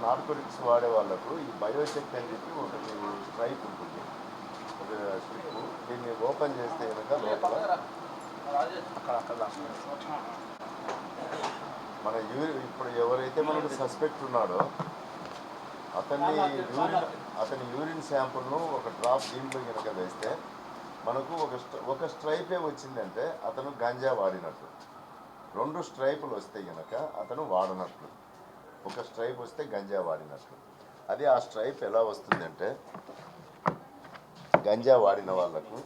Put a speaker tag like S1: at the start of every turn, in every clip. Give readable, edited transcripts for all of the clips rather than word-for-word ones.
S1: Narcotics వాడే వాళ్ళకు ఈ బయోచెక్ అని చెప్పి ఒకటి స్ట్రైప్ ఉంటుంది, ఒక స్ట్రిప్. దీన్ని ఓపెన్ చేస్తే కనుక లోపల మన ఇప్పుడు ఎవరైతే మనకు సస్పెక్ట్ ఉన్నాడో అతని యూరిన్ శాంపుల్ను ఒక డ్రాప్ దీంట్లో కనుక వేస్తే మనకు ఒక స్ట్రైపే వచ్చిందంటే అతను గంజా వాడినట్లు. 2 స్ట్రైపులు వస్తే కనుక అతను వాడినట్లు. ఒక స్ట్రైప్ వస్తే గంజా వాడినట్లు. అది ఆ స్ట్రైప్ ఎలా వస్తుందంటే గంజా వాడిన వాళ్ళకు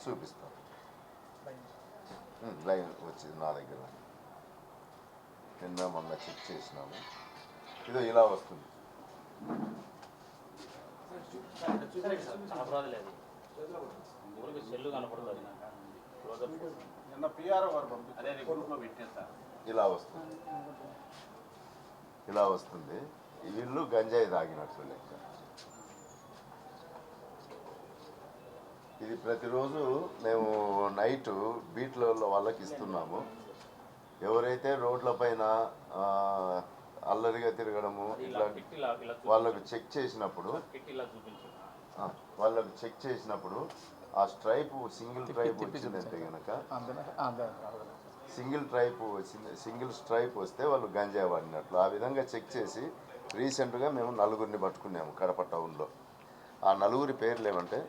S1: చూపిస్తాం. లైన్ వచ్చింది నా దగ్గర, నిన్న మొన్న చెక్ చేసినాము. ఇదో ఇలా వస్తుంది. ఇలా వస్తుంది, ఇలా వస్తుంది. వీళ్ళు గంజాయి తాగినట్లు లెక్క. ఇది ప్రతిరోజు మేము నైట్ బీట్లలో వాళ్ళకి ఇస్తున్నాము. ఎవరైతే రోడ్ల పైన అల్లరిగా తిరగడము ఇట్లా వాళ్ళకు చెక్ చేసినప్పుడు ఆ స్ట్రైప్ సింగిల్ ట్రైప్ వచ్చిందంటే కనుక సింగిల్ స్ట్రైప్ వస్తే వాళ్ళు గంజా వాడినట్లు. ఆ విధంగా చెక్ చేసి రీసెంట్గా మేము 4 పట్టుకున్నాము కడప టౌన్లో. ఆ 4 పేర్లు ఏమంటే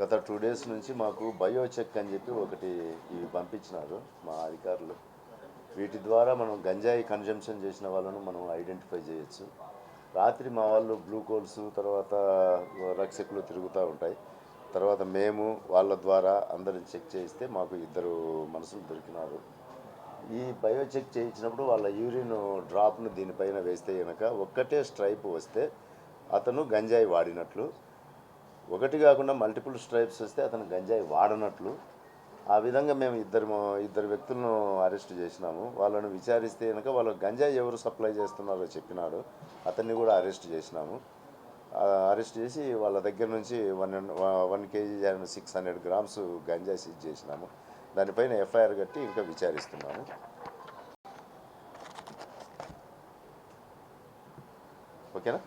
S1: గత 2 days నుంచి మాకు బయోచెక్ అని చెప్పి ఒకటి ఇవి పంపించినారు మా అధికారులు. వీటి ద్వారా మనం గంజాయి కన్జంప్షన్ చేసిన వాళ్ళను మనం ఐడెంటిఫై చేయొచ్చు. రాత్రి మా వాళ్ళు గ్లూకోల్స్ తర్వాత రక్షకులు తిరుగుతూ ఉంటాయి. తర్వాత మేము వాళ్ళ ద్వారా అందరిని చెక్ చేయిస్తే మాకు 2 మనుషులు దొరికినారు. ఈ బయోచెక్ చేయించినప్పుడు వాళ్ళ యూరిన్ డ్రాప్ను దీనిపైన వేస్తే కనుక ఒక్కటే స్ట్రైప్ వస్తే అతను గంజాయి వాడినట్లు. ఒకటి కాకుండా మల్టిపుల్ స్ట్రైప్స్ వస్తే అతను గంజాయి వాడనట్లు. ఆ విధంగా మేము ఇద్దరు వ్యక్తులను అరెస్ట్ చేసినాము. వాళ్ళను విచారిస్తే కనుక వాళ్ళు గంజాయి ఎవరు సప్లై చేస్తున్నారో చెప్పినాడు. అతన్ని కూడా అరెస్ట్ చేసినాము. అరెస్ట్ చేసి వాళ్ళ దగ్గర నుంచి 1 kg and 600 grams గంజాయి సీజ్ చేసినాము. దానిపైన ఎఫ్ఐఆర్ కట్టి ఇంకా విచారిస్తున్నాము. ఓకేనా?